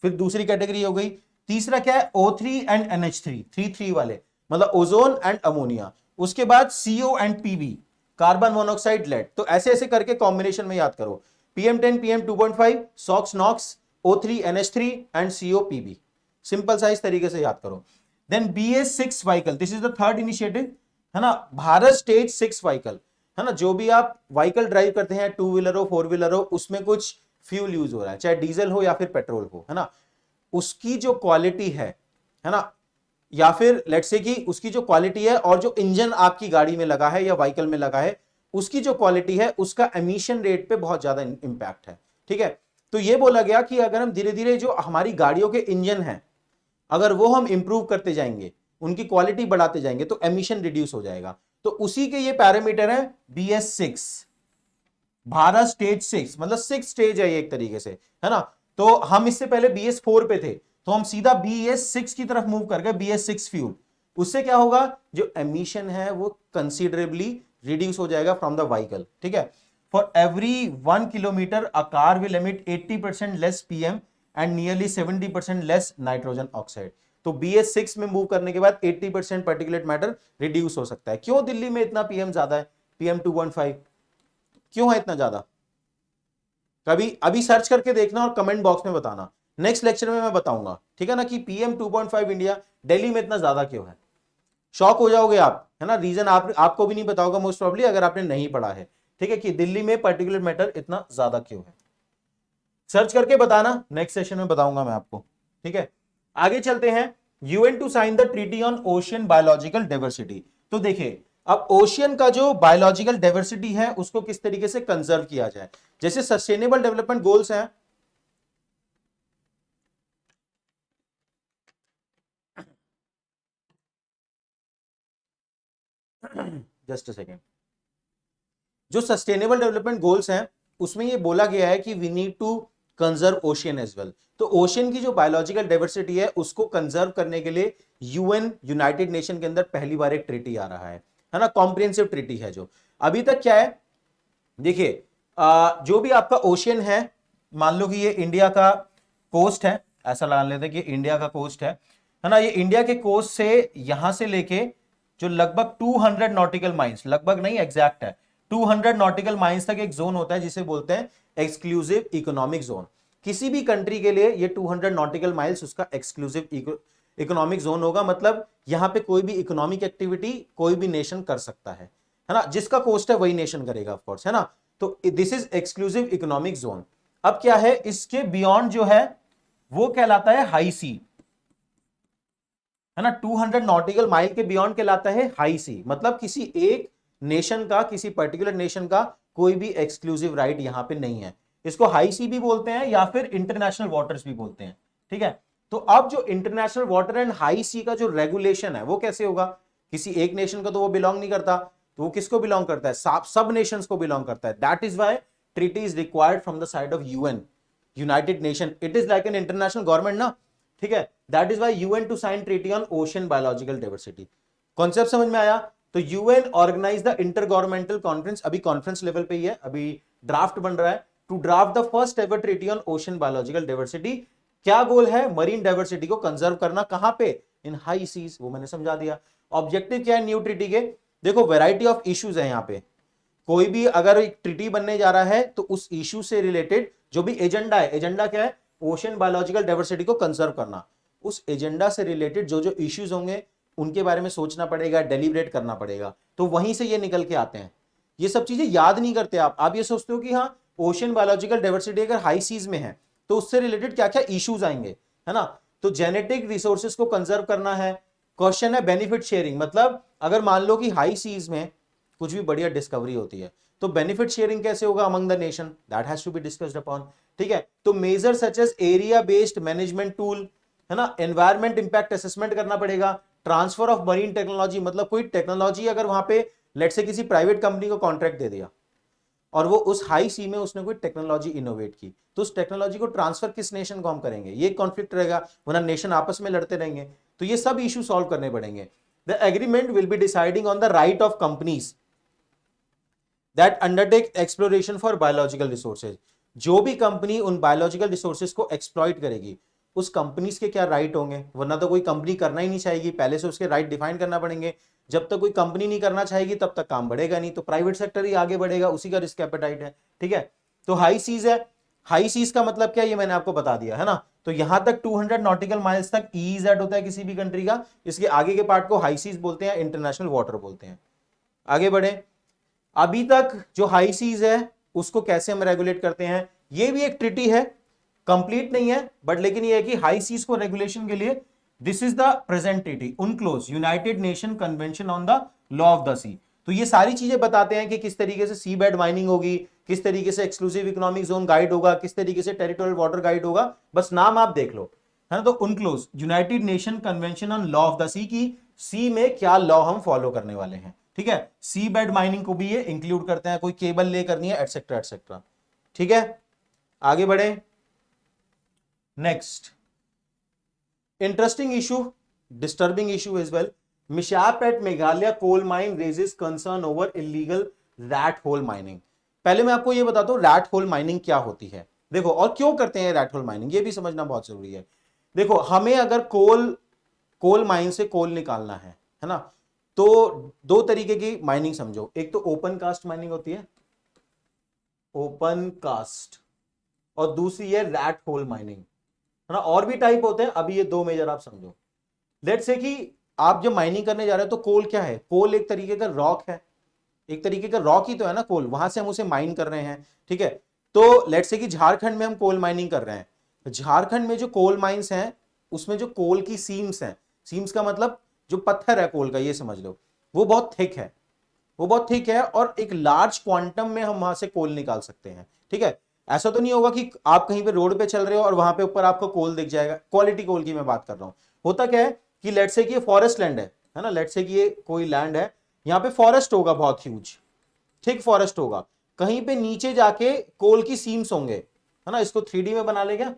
फिर दूसरी कैटेगरी हो गई। तीसरा क्या है O3 एंड NH3, 3 वाले, मतलब ओजोन एंड अमोनिया। उसके बाद CO and PB, carbon monoxide lead. तो ऐसे ऐसे करके कॉम्बिनेशन में याद करो, PM10, PM 2.5, SOx NOx, O3 NH3 and CO PB। Simple सा इस तरीके से याद करो। Then BS6 vehicle, this is the third initiative, है ना, भारत स्टेज 6 व्हीकल, है ना। जो भी आप व्हीकल ड्राइव करते हैं, 2 व्हीलर हो 4 व्हीलर हो, उसमें कुछ फ्यूल यूज हो रहा है, चाहे डीजल हो या फिर पेट्रोल हो, है ना, उसकी जो क्वालिटी है ना, या फिर लेट्स से कि उसकी जो क्वालिटी है और जो इंजन आपकी गाड़ी में लगा है या व्हीकल में लगा है, उसकी जो क्वालिटी है, उसका एमिशन रेट पे बहुत ज्यादा इंपैक्ट है। ठीक है। तो ये बोला गया कि अगर हम धीरे धीरे जो हमारी गाड़ियों के इंजन हैं, अगर वो हम इंप्रूव करते जाएंगे, उनकी क्वालिटी बढ़ाते जाएंगे, तो एमिशन रिड्यूस हो जाएगा। तो उसी के ये पैरामीटर है BS6, भारत स्टेज 6, मतलब 6 स्टेज है ये एक तरीके से, है ना। तो हम इससे पहले BS4 पे थे, तो हम सीधा BS6 की तरफ मूव कर गए, BS6 फ्यूल। उससे क्या होगा, जो एमिशन है वो कंसीडरेबली रिड्यूस हो जाएगा फ्रॉम द व्हीकल। ठीक है। For every 1 kilometre a car will emit 80% less PM and nearly 70% less nitrogen oxide. तो BS6 में मूव करने के बाद 80% पार्टिकुलेट मैटर रिड्यूस हो सकता है। क्यों दिल्ली में इतना PM ज्यादा है, PM 2.5 क्यों है इतना ज्यादा? कभी अभी सर्च करके देखना और कमेंट बॉक्स में बताना, नेक्स्ट लेक्चर में मैं बताऊंगा, ठीक है ना, कि PM 2.5 इंडिया दिल्ली में इतना ज्यादा क्यों है। शॉक हो जाओगे आप, है ना। रीजन आपको भी नहीं पता होगा मोस्ट प्रॉब्ली, अगर आपने नहीं पढ़ा है, ठीक है, कि दिल्ली में पर्टिकुलर मैटर इतना ज्यादा क्यों है। सर्च करके बताना, नेक्स्ट सेशन में बताऊंगा मैं आपको। ठीक है। आगे चलते हैं। UN to sign the treaty on ocean biological diversity. तो देखिए, अब ओशियन का जो बायोलॉजिकल डाइवर्सिटी है उसको किस तरीके से कंजर्व किया जाए, जैसे सस्टेनेबल डेवलपमेंट गोल्स हैं, जस्ट अ सेकेंड, जो सस्टेनेबल डेवलपमेंट गोल्स हैं उसमें ये बोला गया है कि we need to conserve ocean as well. तो ओशियन की जो बायोलॉजिकल डाइवर्सिटी है उसको कंजर्व करने के लिए UN, यूनाइटेड नेशन के अंदर पहली बार एक ट्रीटी आ रहा है ना, कॉम्प्रिहेंसिव ट्रीटी है। जो अभी तक क्या है, देखिए, जो भी आपका ओशियन है, मान लो कि ये इंडिया का कोस्ट है, ऐसा मान लेते हैं कि इंडिया का कोस्ट है ना, ये इंडिया के कोस्ट से यहां से लेके जो लगभग 200 नॉटिकल माइल्स, लगभग नहीं एग्जैक्ट है, 200 नॉटिकल माइल्स तक एक जोन होता है जिसे बोलते हैं एक्सक्लूसिव इकोनॉमिक जोन। किसी भी कंट्री के लिए ये 200 नॉटिकल माइल्स उसका एक्सक्लूसिव इकोनॉमिक जोन होगा, मतलब यहां पे कोई भी इकोनॉमिक एक्टिविटी कोई भी नेशन कर सकता है ना, जिसका कोस्ट है वही नेशन करेगा ऑफ कोर्स, है ना। तो this is exclusive economic zone. अब क्या है, इसके बियॉन्ड जो है वो कहलाता है हाई सी, है ना। 200 नॉटिकल माइल के बियॉन्ड कहलाता है हाई सी, मतलब किसी एक नेशन का, किसी पर्टिकुलर नेशन का कोई भी एक्सक्लूसिव राइट यहां पे नहीं है। इसको हाई सी भी बोलते हैं या फिर इंटरनेशनल वाटर्स भी बोलते हैं। ठीक है। तो अब जो इंटरनेशनल वाटर एंड हाई सी का जो रेगुलेशन है वो कैसे होगा, किसी एक नेशन का तो वो बिलोंग नहीं करता, तो वो किसको बिलोंग करता है, सब नेशंस को बिलोंग करता है। That is why treaty is required from the side of UN, united nation. It is like an international government ना, ठीक है। That is why UN to sign treaty on ocean biological diversity. Concept समझ में आया? तो UN organise the inter governmental conference, अभी कॉन्फ्रेंस लेवल पे ही है, अभी ड्राफ्ट बन रहा है, to draft the first ever treaty on ocean biological diversity. क्या गोल है, मरीन डाइवर्सिटी को कंजर्व करना, कहां पे, इन हाई सीज, वो मैंने समझा दिया। ऑब्जेक्टिव क्या है न्यू ट्रीटी के, देखो वैरायटी ऑफ इश्यूज है यहां पे, कोई भी अगर एक ट्रीटी बनने जा रहा है तो उस इश्यू से रिलेटेड जो भी एजेंडा है, एजेंडा क्या है, ओशियन बायोलॉजिकल डाइवर्सिटी को कंजर्व करना, उस एजेंडा से रिलेटेड जो जो इश्यूज होंगे उनके बारे में सोचना पड़ेगा, डेलिब्रेट करना पड़ेगा, तो वहीं से ये निकल के आते हैं। ये सब चीजें याद नहीं करते आप ये सोचते हो कि हाँ ओशन बायोलॉजिकल डाइवर्सिटी अगर हाई सीज में है तो उससे रिलेटेड क्या क्या इश्यूज आएंगे, है ना। तो जेनेटिक रिसोर्सेज को कंजर्व करना है। क्वेश्चन है बेनिफिट शेयरिंग, मतलब अगर मान लो कि हाई सीज में कुछ भी बढ़िया डिस्कवरी होती है तो बेनिफिट शेयरिंग कैसे होगा among the nation, that has to be discussed upon. ठीक है, तो major such as area based management tool, है ना। एनवायरमेंट इंपैक्ट असेसमेंट करना पड़ेगा। ट्रांसफर ऑफ मरीन टेक्नोलॉजी, मतलब कोई टेक्नोलॉजी अगर वहां पे लेट से किसी प्राइवेट कंपनी को कॉन्ट्रैक्ट दे दिया और वो उस हाई सी में उसने कोई टेक्नोलॉजी इनोवेट की, तो उस टेक्नोलॉजी को ट्रांसफर किस नेशन को हम करेंगे, ये कॉन्फ्लिक्ट रहेगा, वरना नेशन आपस में लड़ते रहेंगे। तो ये सब इशू सॉल्व करने पड़ेंगे। The agreement will be deciding on the right of companies that undertake exploration for biological resources. जो भी कंपनी उन बायोलॉजिकल रिसोर्सेज को एक्सप्लॉइट करेगी उस कंपनीज के क्या राइट होंगे, वरना तो कोई कंपनी करना ही नहीं चाहेगी, पहले से उसके राइट डिफाइन करना पड़ेंगे। जब तक कोई कंपनी नहीं करना चाहेगी तब तक काम बढ़ेगा नहीं, तो प्राइवेट सेक्टर ही आगे बढ़ेगा, उसी का रिस्क एपेटाइट है। ठीक है, तो हाई सीज है, हाई सीज का मतलब क्या, ये मैंने आपको बता दिया है ना। तो यहां तक 200 नॉटिकल माइल्स तक ईजेड होता है किसी भी कंट्री का, इसके आगे के पार्ट को हाई सीज बोलते हैं, इंटरनेशनल वाटर बोलते हैं। आगे बढ़े, अभी तक जो हाई सीज है उसको कैसे हम रेगुलेट करते हैं, ये भी एक ट्रिटी है, कंप्लीट नहीं है बट लेकिन ये है कि हाई सीज को रेगुलेशन के लिए this is the present treaty UNCLOS United Nation convention on the law of the sea. तो ये सारी चीजें बताते हैं कि किस तरीके से सी बेड माइनिंग होगी, किस तरीके से एक्सक्लूसिव इकोनॉमिक जोन गाइड होगा, किस तरीके से टेरिटोरियल वाटर गाइड होगा, बस नाम आप देख लो, है ना। तो UNCLOS United Nation convention on law of the sea की सी में क्या लॉ हम फॉलो करने वाले हैं। ठीक है, सी बेड माइनिंग को भी ये इंक्लूड करते हैं, कोई केबल ले करनी है एटसेट्रा एटसेट्रा। ठीक है, आगे बढ़े। Next interesting issue, disturbing issue as well, mishap at Meghalaya coal mine raises concern over illegal rat hole mining. पहले मैं आपको यह बताता हूं रैट होल माइनिंग क्या होती है, देखो, और क्यों करते हैं रैट होल माइनिंग, ये भी समझना बहुत जरूरी है। देखो, हमें अगर कोल माइन से कोल निकालना है ना, तो दो तरीके की माइनिंग समझो, एक तो ओपन कास्ट माइनिंग होती है, ओपन कास्ट, और दूसरी है रैट होल माइनिंग, है ना। और भी टाइप होते हैं, अभी ये दो मेजर आप समझो। लेट्स से कि आप जब माइनिंग करने जा रहे हो तो कोल क्या है, कोल एक तरीके का रॉक है, एक तरीके का रॉक ही तो है ना कोल, वहां से हम उसे माइन कर रहे हैं। ठीक है, तो लेट्स से कि झारखंड में हम कोल माइनिंग कर रहे हैं, झारखंड में जो कोल माइंस हैं उसमें जो कोल की सीम्स हैं, सीम्स का मतलब जो पत्थर है कोल का, ये समझ लो, वो बहुत थिक है, वो बहुत थिक है, और एक लार्ज क्वांटम में हम वहां से कोल निकाल सकते हैं। ठीक है, ऐसा तो नहीं होगा कि आप कहीं पे रोड पे चल रहे हो और वहां पे ऊपर आपको कोल दिख जाएगा, क्वालिटी कोल की मैं बात कर रहा हूं। होता क्या है कि लेट्स से कि ये फॉरेस्ट लैंड है ना, लेट्स से कि ये कोई लैंड है, यहाँ पे फॉरेस्ट होगा, बहुत ह्यूज थिक फॉरेस्ट होगा, कहीं पे नीचे जाके कोल की सीम्स होंगे, है ना। इसको 3D में बना ले, क्या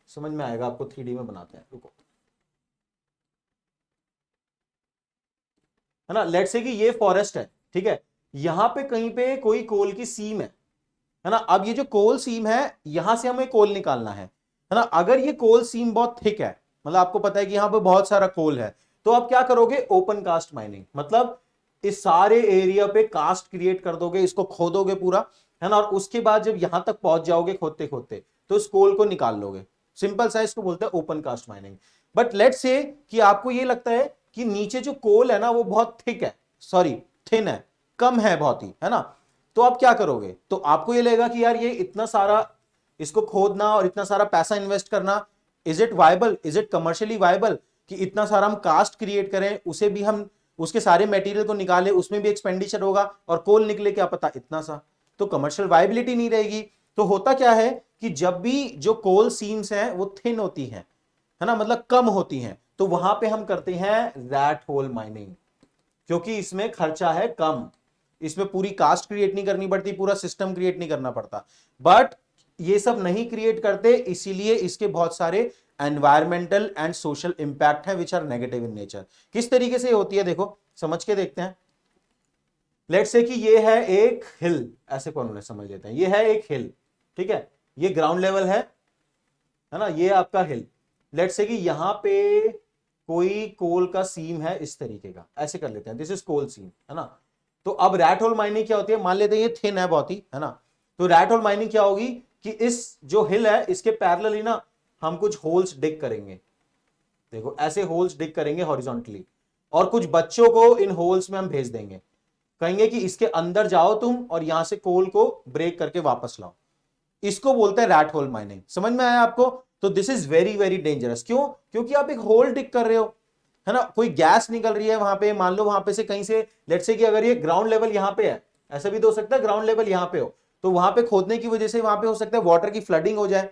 समझ में आएगा आपको, 3D में बनाते हैं, रुको, है ना। लेट्स से कि ये फॉरेस्ट है, ठीक है, यहां पे कहीं पे कोई कोल की सीम है ना। अब ये जो कोल सीम है यहां से हमें कोल निकालना है ना। अगर ये कोल सीम बहुत थिक है, मतलब आपको पता है कि यहां पे बहुत सारा कोल है, तो आप क्या करोगे, ओपन कास्ट माइनिंग, मतलब इस सारे एरिया पे कास्ट क्रिएट कर दोगे, इसको खोदोगे पूरा, है ना, और उसके बाद जब यहां तक पहुंच जाओगे खोदते खोदते तो इस कोल को निकाल लोगे, सिंपल सा, इसको बोलते हैं open cast mining. But let's say कि आपको ये लगता है कि नीचे जो कोल है ना वो बहुत थिक है, सॉरी थिन है, कम है बहुत ही, है ना। तो आप क्या करोगे, तो आपको ये लगेगा कि यार ये इतना सारा इसको खोदना और इतना सारा पैसा इन्वेस्ट करना, is it viable, is it commercially viable, कि इतना सारा हम कास्ट क्रिएट करें, उसे भी हम उसके सारे मटेरियल को निकाले, उसमें भी एक्सपेंडिचर होगा और कोल निकले क्या पता इतना सा, तो कमर्शियल वायबिलिटी नहीं रहेगी। तो होता क्या है कि जब भी जो कोल सीम्स हैं वो थिन होती हैं, है ना, मतलब कम होती हैं, तो वहां पे हम करते हैं रैट होल माइनिंग, क्योंकि इसमें खर्चा है कम, इसमें पूरी कास्ट क्रिएट नहीं करनी पड़ती, पूरा सिस्टम क्रिएट नहीं करना पड़ता। बट ये सब नहीं क्रिएट करते, इसीलिए इसके बहुत सारे एनवायरमेंटल एंड सोशल इंपैक्ट है which are negative in nature. किस तरीके से होती है देखो, समझ के देखते हैं। लेट्स से कि ये है एक हिल, ऐसे कौन समझ लेते हैं, ये है एक हिल, ठीक है, ये ग्राउंड लेवल है ना, ये आपका हिल। लेट्स से कि यहां पे कोई कोल का सीम है इस तरीके का, ऐसे कर लेते हैं, दिस इज कोल सीम, है ना। तो अब रैट होल माइनिंग क्या होती है, मान लेते हैं ये थिन है बहुत ही, है ना। तो रैट होल माइनिंग क्या होगी कि इस जो हिल है इसके पैरेलल ही ना हम कुछ होल्स डिग करेंगे, देखो ऐसे होल्स डिग करेंगे हॉरिजॉन्टली, और कुछ बच्चों को इन होल्स में हम भेज देंगे, कहेंगे कि इसके अंदर जाओ तुम और यहां से कोल को ब्रेक करके वापस लाओ। इसको बोलते हैं रैट होल माइनिंग। समझ में आया आपको? तो this is very very dangerous. क्यों? क्योंकि आप एक होल डिग कर रहे हो, है ना, कोई गैस निकल रही है वहां पे, मान लो वहां पे से कहीं से, लेट्स से कि अगर ये ग्राउंड लेवल यहां पे है, ऐसा भी तो हो सकता है ग्राउंड लेवल यहां पे हो, तो वहां पे खोदने की वजह से वहां पे हो सकता है वाटर की फ्लडिंग हो जाए,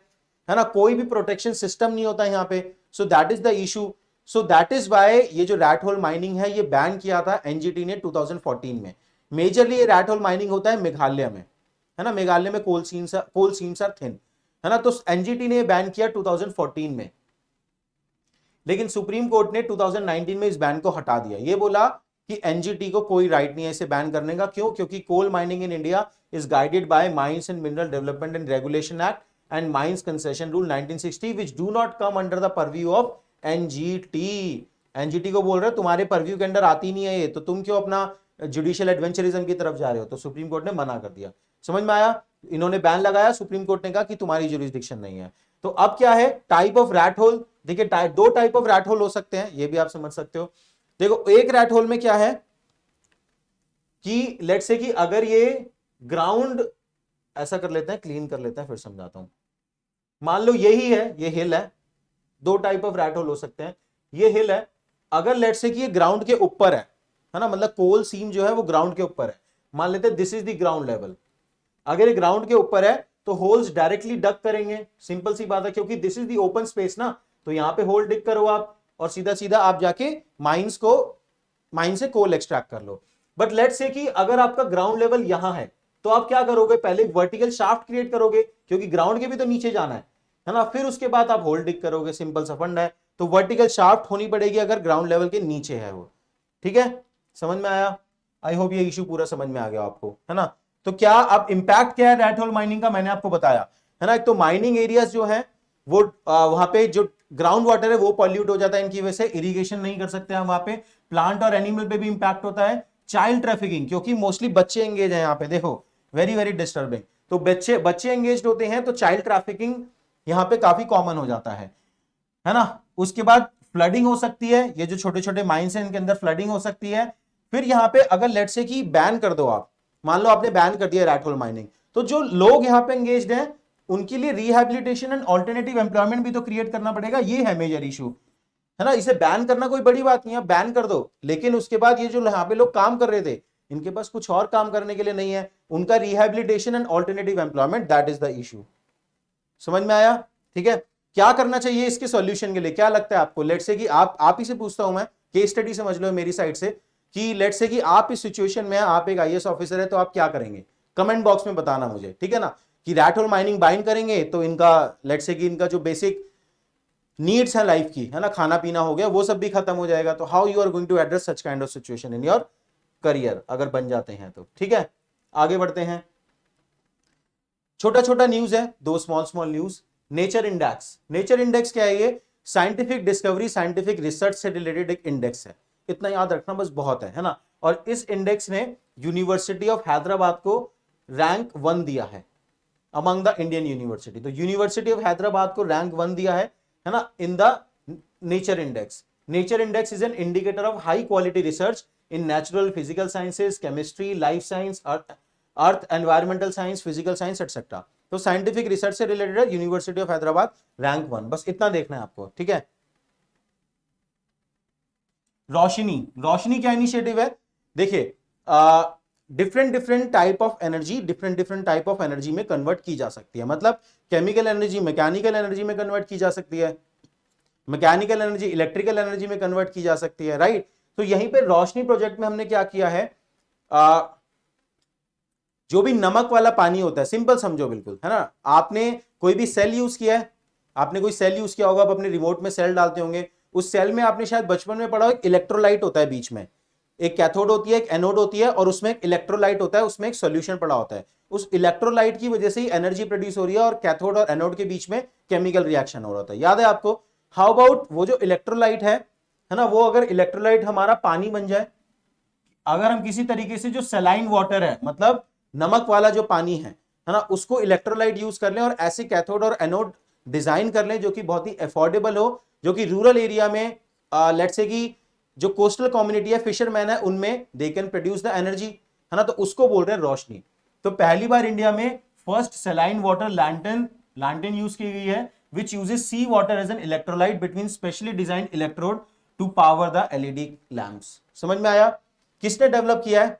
है ना, कोई भी प्रोटेक्शन सिस्टम नहीं होता यहां पे। So that is the issue. So that is why ये जो रैट होल माइनिंग है ये बैन किया था एनजीटी ने 2014 में। मेजरली ये रैट होल माइनिंग होता है मेघालय में, है ना, मेघालय में कोल सीम्स आर थिन, है ना, तो एनजीटी ने बैन किया 2014 में। लेकिन सुप्रीम कोर्ट ने 2019 में इस बैन को हटा दिया। ये बोला कि एनजीटी को कोई राइट नहीं है इसे बैन करने का। क्यों? क्योंकि coal mining in India is guided by mines and mineral development and regulation act and mines concession rule 1960 which do not come under the purview of NGT. NGT को बोल रहे हो तुम्हारे परव्यू के अंदर आती नहीं है ये, तो तुम क्यों अपना जुडिशियल एडवेंचरिज्म की तरफ जा रहे हो? तो सुप्रीम कोर्ट ने मना कर दिया। समझ में आया? इन्होंने बैन लगाया, सुप्रीम कोर्ट ने कहा कि तुम्हारी जुरिस्डिक्शन नहीं है। तो अब क्या है टाइप ऑफ रैट होल? देखिए दो टाइप ऑफ रैट होल हो सकते हैं, ये भी आप समझ सकते हो। देखो एक रैट होल में क्या है कि लेट्स से कि अगर ये ग्राउंड, ऐसा कर लेते हैं, क्लीन कर लेते हैं फिर समझाता हूं। मान लो यही है, ये हिल है, दो टाइप ऑफ रैट होल हो सकते हैं। ये हिल है, अगर लेट्स से कि ये ग्राउंड के ऊपर है ना, मतलब कोल सीम जो है वो ग्राउंड के ऊपर है, मान लेते हैं this is the ground level. अगर ये ग्राउंड के ऊपर है तो होल्स डायरेक्टली डक करेंगे, सिंपल सी बात है, क्योंकि this is the open space ना, तो यहां पे होल डिग करो आप और सीधा सीधा आप जाके माइन से कोल एक्सट्रैक्ट कर लो। बट लेट्स से कि अगर आपका ग्राउंड लेवल यहां है तो आप क्या करोगे? पहले वर्टिकल शाफ्ट क्रिएट करोगे, क्योंकि ग्राउंड के भी तो नीचे जाना है ना, फिर उसके बाद आप होल डिग करोगे, सिंपल सा फंडा है। तो वर्टिकल शाफ्ट होनी पड़ेगी अगर ग्राउंड लेवल के नीचे है वो। ठीक है, समझ में आया? आई होप ये इशू पूरा समझ में आ गया आपको, है ना। तो क्या अब इंपैक्ट क्या है रैट होल माइनिंग का, मैंने आपको बताया, है ना। एक तो माइनिंग एरियाज जो है वो वहां पे जो ग्राउंड वाटर है वो पॉल्यूट हो जाता है इनकी वजह से, इरिगेशन नहीं कर सकते हम वहां पे, प्लांट और एनिमल पे भी इंपैक्ट होता है। चाइल्ड ट्रैफिकिंग, क्योंकि मोस्टली बच्चे एंगेज है यहाँ पे, देखो वेरी वेरी डिस्टर्बिंग। तो बच्चे एंगेज होते हैं तो चाइल्ड ट्रैफिकिंग यहाँ पे काफी कॉमन हो जाता है ना। उसके बाद फ्लडिंग हो सकती है, ये जो छोटे छोटे माइंस हैं इनके अंदर फ्लडिंग हो सकती है। फिर यहाँ पे अगर लेट से कि बैन कर दो आप, मान लो आपने बैन कर दिया रैट होल माइनिंग, तो जो लोग यहाँ पे एंगेज्ड हैं उनके लिए रिहैबिलिटेशन एंड ऑल्टरनेटिव एम्प्लॉयमेंट भी तो क्रिएट करना पड़ेगा। ये है मेजर इशू, है ना। इसे बैन करना कोई बड़ी बात नहीं है, बैन कर दो, लेकिन उसके बाद ये जो यहाँ पे लोग काम कर रहे थे इनके पास कुछ और काम करने के लिए नहीं है, उनका rehabilitation and alternative employment, that is the issue. समझ में आया? ठीक है, क्या करना चाहिए इसके सॉल्यूशन के लिए, क्या लगता है आपको? लेट्स से कि आप ही से पूछता हूं मैं, केस स्टडी समझ लो मेरी साइड से, कि लेट्स से कि आप इस सिचुएशन में, आप एक आईएएस ऑफिसर है, तो आप क्या करेंगे? कमेंट बॉक्स में बताना मुझे, ठीक है ना। कि रैट होल माइनिंग बाइंड करेंगे तो इनका लेट्स से कि इनका जो बेसिक नीड्स है लाइफ की, है ना, खाना पीना हो गया, वो सब भी खत्म हो जाएगा। तो how you are going to address such kind of situation in your career, अगर बन जाते हैं तो। ठीक है, आगे बढ़ते हैं। छोटा छोटा न्यूज है, दो small small news. Nature index, nature index क्या है? ये साइंटिफिक डिस्कवरी, साइंटिफिक रिसर्च से रिलेटेड एक इंडेक्स है, इतना याद रखना बस बहुत है ना। और इस इंडेक्स ने यूनिवर्सिटी ऑफ हैदराबाद को रैंक 1 दिया है अमंग द इंडियन यूनिवर्सिटी। तो यूनिवर्सिटी ऑफ हैदराबाद को रैंक 1 दिया है ना, in the nature index. Nature index is an indicator of high quality research in natural, physical sciences, chemistry, life science, earth environmental science, physical science etcetera. तो साइंटिफिक रिसर्च से रिलेटेड है, यूनिवर्सिटी ऑफ हैदराबाद रैंक 1, बस इतना देखना है आपको। ठीक है, रोशनी, रोशनी क्या इनिशिएटिव है? देखिए different different type of energy, different different type of energy में कन्वर्ट की जा सकती है। मतलब केमिकल एनर्जी मैकेनिकल एनर्जी में कन्वर्ट की जा सकती है, मैकेनिकल एनर्जी इलेक्ट्रिकल एनर्जी में कन्वर्ट की जा सकती है, राइट। तो यहीं पे रोशनी प्रोजेक्ट में हमने क्या किया है, जो भी नमक वाला पानी होता है, सिंपल समझो बिल्कुल, है ना। आपने कोई भी सेल यूज किया है, आपने कोई सेल यूज किया होगा, आप अपने रिमोट में सेल डालते होंगे, उस सेल में आपने शायद बचपन में पढ़ा हो, एक इलेक्ट्रोलाइट होता है बीच में, एक कैथोड होती है, एक एनोड होती है, और उसमें एक इलेक्ट्रोलाइट होता है, उसमें एक सॉल्यूशन पड़ा होता है। उस इलेक्ट्रोलाइट की वजह से ही एनर्जी प्रोड्यूस हो रही है, और कैथोड और एनोड के बीच में केमिकल रिएक्शन हो रहा होता है, याद है आपको। हाउ अबाउट वो जो इलेक्ट्रोलाइट है ना, वो अगर इलेक्ट्रोलाइट हमारा पानी बन जाए, अगर हम किसी तरीके से जो सलाइन वाटर है, मतलब नमक वाला जो पानी है ना, उसको इलेक्ट्रोलाइट यूज कर लें और ऐसे कैथोड और एनोड डिजाइन कर लें जो कि बहुत ही अफोर्डेबल हो, जो कि रूरल एरिया में लेट्स से कि जो कोस्टल कम्युनिटी है, फिशरमैन है, उनमें they can produce the energy, है ना, तो उसको बोल रहे हैं रोशनी। तो पहली बार इंडिया में first saline water lantern use की गई है which uses sea water as an electrolyte between specially design electrode to power the LED lamps. समझ में आया? किसने डेवलप किया है?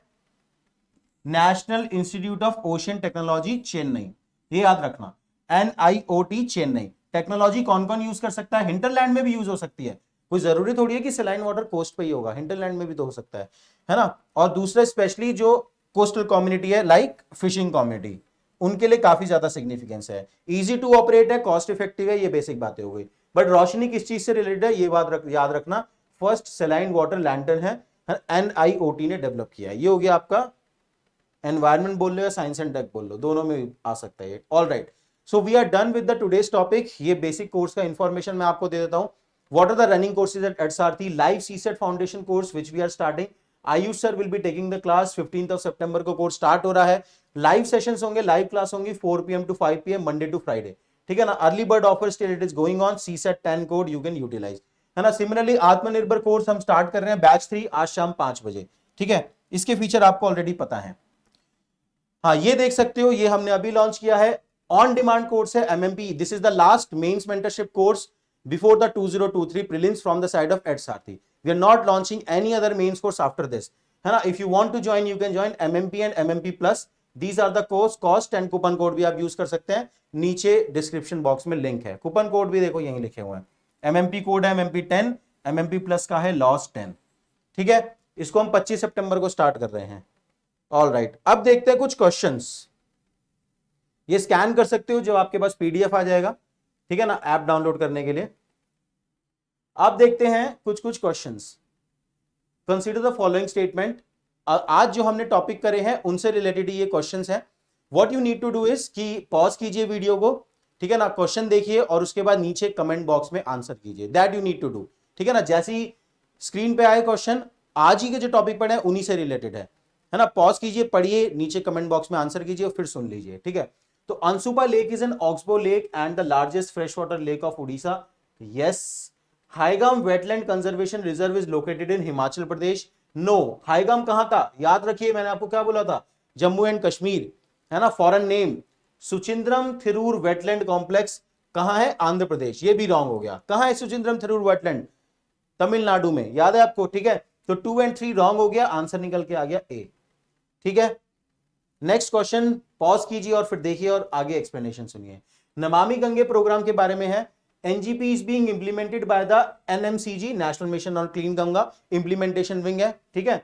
National institute of ocean technology Chennai, ये याद रखना, NIOT चेन्नई। टेक्नोलॉजी कौन कौन यूज कर सकता है? हिंटरलैंड में भी यूज हो सकती है, कोई जरूरी थोड़ी है कि सलाइन वाटर कोस्ट पे ही होगा, हिंटरलैंड में भी तो हो सकता है ना। और दूसरा स्पेशली जो कोस्टल कम्युनिटी है लाइक फिशिंग कम्युनिटी, उनके लिए काफी ज्यादा सिग्निफिकेंस है। इजी टू ऑपरेट है, कॉस्ट इफेक्टिव है, ये बेसिक बातें हो गई। बट रोशनी किस चीज से रिलेटेड है ये बात याद रखना, फर्स्ट सलाइन वाटर लैंटर्न है, NIOT ने डेवलप किया है। ये हो गया आपका एनवायरमेंट बोल लो या साइंस एंड टेक बोल लो, दोनों में आ सकता है। All right, so we are done with the today's topic. ये बेसिक कोर्स का इंफॉर्मेशन मैं आपको दे देता हूं। What are the running courses at Sarathi? Live CSAT foundation course which we are starting. Ayush sir will be taking the class, 15 सितंबर को कोर्स स्टार्ट हो रहा है। लाइव सेशंस होंगे, लाइव क्लास होंगी 4 PM to 5 PM Monday to Friday, ठीक है ना। Early bird offer still it is going on, CSAT 10 code you can utilise, है ना। सिमिलरली आत्मनिर्भर कोर्स हम स्टार्ट कर रहे हैं बैच 3 आज शाम 5 बजे, ठीक है। इसके फीचर आपको ऑलरेडी पता है। हाँ, ये देख सकते हो, ये हमने अभी लॉन्च किया है, ऑन डिमांड कोर्स है MMP। This is the last mains mentorship course before the 2023 prelims from the side of at Sarathi. We are not launching any other mains course after this, है ना। If you want to join you can join MMP and MMP प्लस। These are the course, cost and coupon code भी आप यूज कर सकते हैं, नीचे डिस्क्रिप्शन बॉक्स में लिंक है। कूपन कोड भी देखो यहीं लिखे हुए हैं, MMP कोड है MMP 10, MMP प्लस का है लॉस 10, ठीक है। इसको हम 25 सितंबर को स्टार्ट कर रहे हैं। ऑल राइट, अब देखते हैं कुछ क्वेश्चंस। ये स्कैन कर सकते हो जब आपके पास PDF आ जाएगा, ठीक है ना, ऐप डाउनलोड करने के लिए। अब देखते हैं कुछ questions. Consider the following statement. आज जो हमने टॉपिक करे हैं उनसे रिलेटेड ये क्वेश्चंस हैं। What you need to do is कि पॉज कीजिए वीडियो को, ठीक है ना, क्वेश्चन देखिए और उसके बाद नीचे कमेंट बॉक्स में आंसर कीजिए। That you need to do, ठीक है ना। जैसे ही स्क्रीन पे आए क्वेश्चन, आज ही के जो टॉपिक पढ़े हैं उन्हीं से रिलेटेड है ना। पॉज कीजिए, पढ़िए, नीचे कमेंट बॉक्स में आंसर कीजिए और फिर सुन लीजिए, ठीक है। तो Ansupa lake is an oxbow lake and the largest fresh water lake of Orissa. Yes. Hygam wetland conservation reserve is located in Himachal Pradesh. No. Hygam कहां था? याद रखिए, मैंने आपको क्या बोला था, जम्मू एंड कश्मीर, है ना। Foreign name Suchindram Theroor wetland complex कहां है? आंध्र प्रदेश। ये भी रॉन्ग हो गया। कहां है सुचिंद्रम थिरूर वेटलैंड? तमिलनाडु में, याद है आपको, ठीक है। तो 2 और 3 रॉन्ग हो गया, आंसर निकल के आ गया ए, ठीक है। नेक्स्ट क्वेश्चन, पॉज कीजिए और फिर देखिए और आगे एक्सप्लेनेशन सुनिए। नमामि गंगे प्रोग्राम के बारे में है। NGP is being implemented by the NMCG, national mission on clean Ganga, implementation wing है, ठीक है,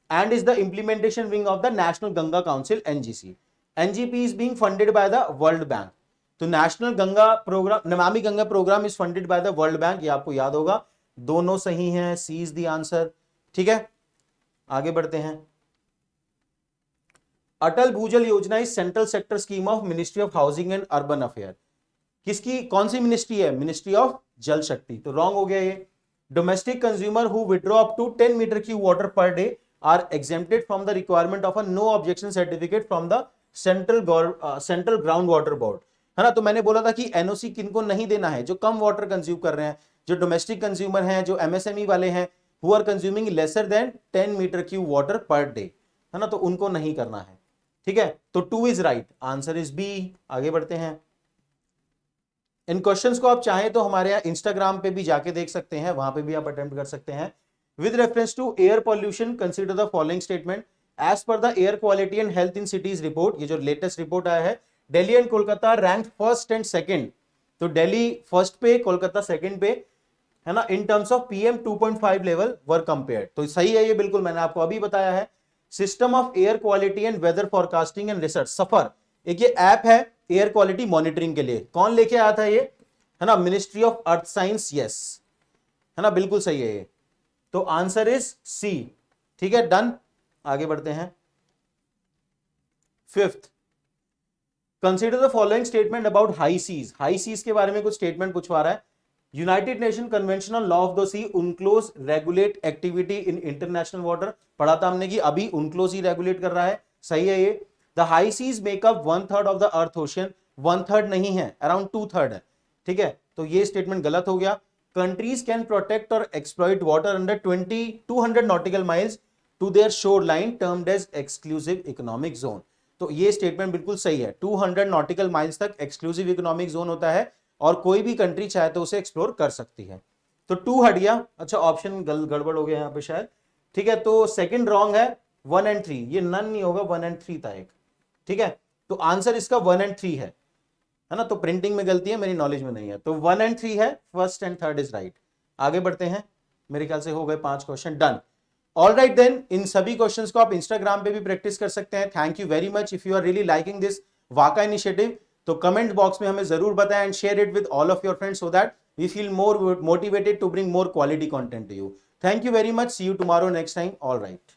and is the implementation wing of the national Ganga council NGC। NGP is being funded by the world bank. तो national Ganga programme, Namami Ganga programme is funded by the world bank, ये आपको याद होगा। दोनों सही हैं, सी इज द आंसर, ठीक है। आगे बढ़ते हैं। Atal Bhujal Yojana is central sector scheme of ministry of housing and urban affair. किसकी, कौन सी मिनिस्ट्री है? Ministry of Jal Shakti. तो रॉन्ग हो गया ये। Domestic consumer who withdraw up to 10 metre cube water per day are exempted from the requirement of a no objection certificate from the central ground water board, है ना। तो मैंने बोला था कि NOC किनको नहीं देना है? जो कम वाटर कंज्यूम कर रहे हैं, जो डोमेस्टिक कंज्यूमर हैं, जो MSME वाले हैं, who are consuming lesser than 10 metre cube water per day, है ना, तो उनको नहीं करना है, ठीक है। तो 2 is right, answer is B. आगे बढ़ते हैं। इन क्वेश्चंस को आप चाहें तो हमारे यहाँ इंस्टाग्राम पे भी जाके देख सकते हैं, वहां पे भी आप अटेम्प्ट कर सकते हैं। With reference to air pollution consider the following statement. As per the air quality and health in cities report, ये जो लेटेस्ट रिपोर्ट आया है, Delhi and Kolkata rank first and second. तो दिल्ली फर्स्ट पे, कोलकाता सेकंड पे, है ना, in terms of PM 2.5 level were compared. तो सही है ये, बिल्कुल मैंने आपको अभी बताया है। System of air quality and weather forecasting and research, SAFAR, एक ये ऐप है एयर क्वालिटी मॉनिटरिंग के लिए। कौन लेके आया था ये? है ना, ministry of earth science. Yes, है ना, बिल्कुल सही है ये। तो आंसर इज सी, ठीक है, डन। आगे बढ़ते हैं। Fifth, consider the following statement about high seas. High seas के बारे में कुछ स्टेटमेंट पूछवा रहा है। United Nation convention on law of the sea UNCLOS regulate activity in international water, पढ़ा था हमने कि अभी उनक्लोज ही रेगुलेट कर रहा है, सही है ये। The high seas make up 1/3 of the earth ocean, 1/3 नहीं है, अराउंड 2/3 है, ठीक है। तो ये स्टेटमेंट गलत हो गया। countries can protect or exploit water under 200 nautical miles to their shoreline termed as exclusive economic zone। तो ये स्टेटमेंट बिल्कुल सही है, 200 नॉटिकल माइल्स तक एक्सक्लूसिव इकोनॉमिक जोन होता है और कोई भी कंट्री चाहे तो उसे एक्सप्लोर कर सकती है। तो 2 हट गया, अच्छा ऑप्शन गड़बड़ हो गया यहाँ पे शायद, ठीक है, तो सेकंड रॉन्ग है, 1 एंड 3, ये नन नहीं होगा, 1 एंड 3 था एक, ठीक है, तो आंसर इसका 1 एंड 3 है ना, तो प्रिंटिंग में गलती है, मेरी नॉलेज में नहीं है, तो 1 एंड 3 है, first and third is right. आगे बढ़ते हैं, मेरे ख्याल से हो गए 5 question done. All right then, इन सभी क्वेश्चंस को आप इंस्टाग्राम पे भी प्रैक्टिस कर सकते हैं। Thank you very much. If you are really liking this वाका इनिशिएटिव तो कमेंट बॉक्स में हमें जरूर बताएं and share it with all of your friends so that we feel more motivated to bring more quality content to you. Thank you very much, see you tomorrow next time. All right.